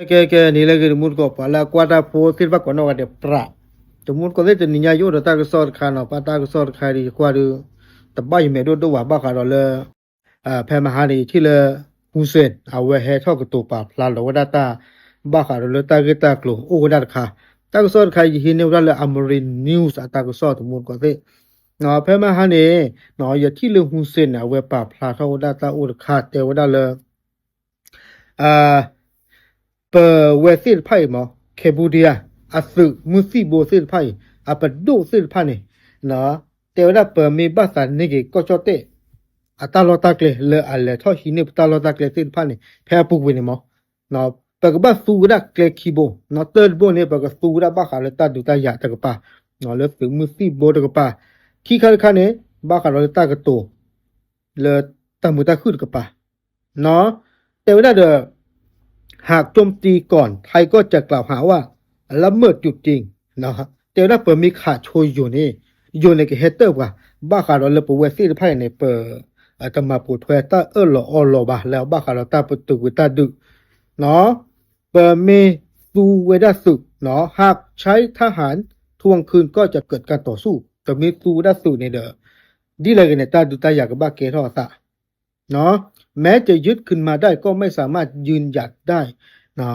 ke ni le ke mut ko pala kwata po sirva kono wa de pra to mut ko de ni nya yo ta ko sor khana pa ta ko sor khari kwa du ta ba yi me do do wa ba kha do le phe ma ha ni thi le hu sen a we he tho ko to pa pla lo wa da ta ba kha do le ta ke ta klo o da kha ta ko sor khai hi ne wa le amarin news ta ko sor to mut ko de no phe ma ha ni no ya thi le hu sen a we pa pla tho da ta o kha te wa da leเปเวสิไพ่หมอเคบูเดียอสึมุสิโบสิไพ่อปดูสิไพ่เนี่ยเนาะแต่ว่าเปิดมีภาษานี่ก็ชอบเตะอัตลอดตากเลยเลยอะไรท่อหินเนี่ยตลอดตากเลยสิไพ่เนี่ยแพ้ปุกวินหมอเนาะเปิดบ้าสูระเกลคีโบเนาะเติร์ดโบเนี่ยเปิดสูระบ้าขาเลยตาดูตาหยาตะกป้าเนาะเลยสึมุสิโบตะกป้าขี้ขาคันเนี่ยบ้าขาเลยตากระโตเลยตามุตาขึ้นกป้าเนาะแต่ว่าเด้อหากโจมตีก่อนไทยก็จะกล่าวหาว่าละเมิดจุดจริงนะครับแต่ถ้าเปิดมีขาดโชยอยู่นี่อยู่ในเฮเตอร์ว่าบ้าขาเราเลยปวดซี่ไพ่ในเปิดอาตมาปวดแผลตาหล่อหล่อบาแล้วบ้าขาเราตาประตูตาดึกเนาะเปิดมีสูเวดาสึกเนาะหากใช้ทหารทวงคืนก็จะเกิดการต่อสู้แต่มีสูเวดาสึในเด้อดีเลยกันในตาดูตาอยากกับบ้าเกทอสะเนาะแม้จะยึดขึ้นมาได้ก็ไม่สามารถยืนหยัดได้นะ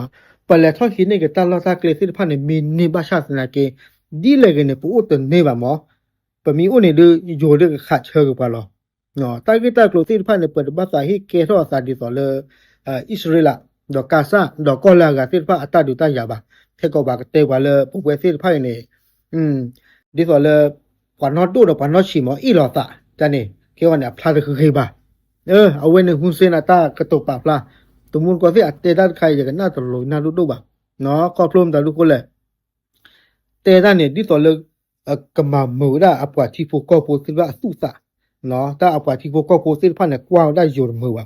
ปะแลทอหินในกตาลอตาเกลสิพันในมีนิบาชาสนาเกดีเลยกันในปูอุตเนบะหมอปะมีอุนี่ดูอยู่เรื่องขาดเชิงกว่าหรอเนาะตากิตาเกลสิพันในเปิดภาษาฮิเกทอสาดิสอเลอิสราเอลดอกกาซาดอกกอลากาสิพันอัตาดูตายาบะเทก็บากเตว่าเลปุเวสิพันในดิสอเลปานอดูดปานอชิมออีลอตาจันนี่เกวันเนี่ยพลาดคือใครบ้าเอาไว้ในหุ่นเซนตากระตุกปากปลาตัวมุนก็สิอัดเตด้านใครอย่างน่าตลกน่ารู้ดูบ้าเนาะก็พร้อมแต่ลูกคนเลยเตด้านเนี่ยที่ต่อเลยกำมามือได้อัปว่าที่พวกก็พูดสิว่าสู้ซะเนาะถ้าอัปว่าที่พวกก็พูดสิพันเนี่ยกว้างได้โยนมือว่ะ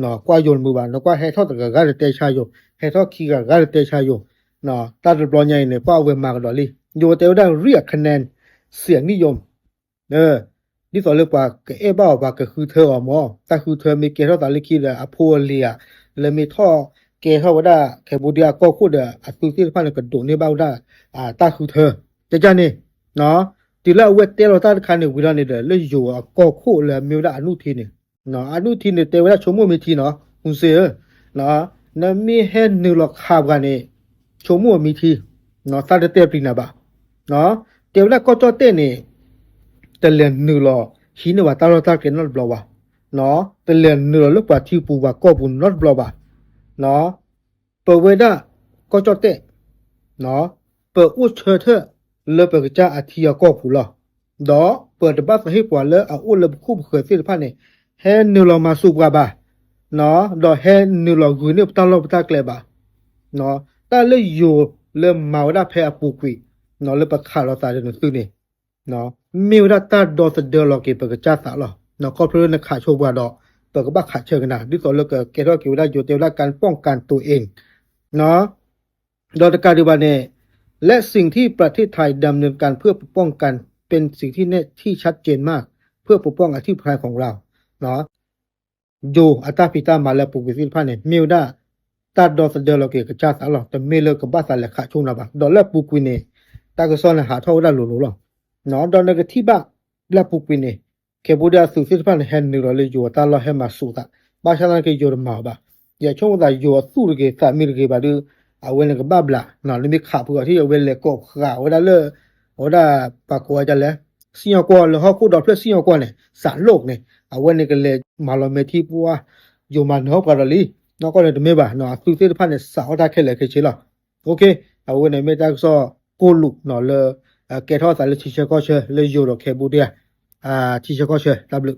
เนาะกว้างโยนมือว่ะแล้วก็ให้ทอดตะกะกะเตชายโยให้ทอดขี้กะกะเตชายโยเนาะตาจะปลอใหญ่เนี่ยก็เอาไว้มากดอลี่โยเตวได้เรียกคะแนนเสียงนิยมนี่สอนเรื่องว่าเอบ้าว่าก็คือเธออ๋อมอแต่คือเธอมีเกท่าตาลิคิดอโพเลียเลยมีท่อเกท่าว่าได้แคบูเดียก็คูดอัตุสิพันกระดูกนี่บ้าได้ตาคือเธอจะจ้านี่เนาะทีละเวทเตลตาคันเนี่ยวิลานี่เด้อเลยอยู่ก็คูเลยมีได้อนุทีนี่เนาะอนุทีนี่เตวได้ชั่วโมงมีทีเนาะหุ่นเสือเนาะนั่นมีเห็นนึกหลอกขาบกันนี่ชั่วโมงมีทีเนาะซาเดเตปรินาบะเนาะเตวได้ก็จอเตนี่แต่เรียนหนึ่งหล่อหินว่าตาเราตาเกินนอตบลาวะเนาะแต่เรียนหนึ่งหล่อลูกป่าที่ปูว่าก็บุญนอตบลาวะเนาะเปิดเวด้าก็จอดเตะเนาะเปิดอุดเชิดเถอะเลิกเปิดจ้าอาทิยาก็ผูหล่อดอเปิดบัสให้กว่าเลิกเอาอุดเลิกคู่เขยสิพันเนี่ยแห่หนึ่งหล่อมาสูบว่าบ่าเนาะดอแห่หนึ่งหล่อกุยเนี่ยตาเราตาเกลบ่าเนาะตาเลิกอยู่เริ่มเมาได้แพ้ปูกุยเนาะเลิกประคาเราตาเดินซื้อเนี่ยเนาะมีเวลาตาดอสเดอร์ลอเก็บเปิดจ้าสาวหรอเนาะก็เพื่อนขาโชว์ว่าดอเปิดก็บ้าขาเชิงนะดิสอเลิกเกล้าเกี่ยวได้อยู่เกี่ยวได้การป้องกันตัวเองเนาะดอตการดิบานเนและสิ่งที่ประเทศไทยดำเนินการเพื่อปกป้องกันเป็นสิ่งที่แน่ที่ชัดเจนมากเพื่อปกป้องอธิปไตยของเราเนาะโยอัตราพิตามาแล้วปุกวิสิพันเนี่ยมีเวลาตาดอสเดอร์ลอเก็บจ้าสาวหรอแต่ไม่เลิกกับบ้าสารขาช่วงนะบ้าดอลแล้วปุกวินเนตากระซ้อนหาเท่าได้หลุดหรอเนาะดอนกที่บ้าแล้วปุกวินเนี่ยเคบูดาสุสิพันแฮนนิโรเลยอยู่ตาเราให้มาสู้ตาบ้าชาลันก็อยู่มาบ้าอย่าช่วงว่าอยู่สู้เกี่ยสามีเกี่ยบ้าดูเอาเวลกับบ้าบละเนาะเลยมีขาเพื่อที่เอาเวลก็ขาว่าได้เลยว่าได้ปากว่าจะแล้วสิ่งก่อนแล้วเขาคูดอกเพื่อสิ่งก่อนเนี่ยสารโลกเนี่ยเอาเวลก็เลยมาเราไม่ที่ปัวอยู่มันเขาปาราลีเนาะก็เลยไม่บ้าเนาะสุสิพันเนี่ยสาวได้แค่เลยแค่เชื่อหรอโอเคเอาเวลไม่ได้ก็โกลุเนาะเลยเกทอสารเลยชิเชก็เชื่อเลยอยู่หรอกเคบูเดียทีเชก็เชื่อดับเบิล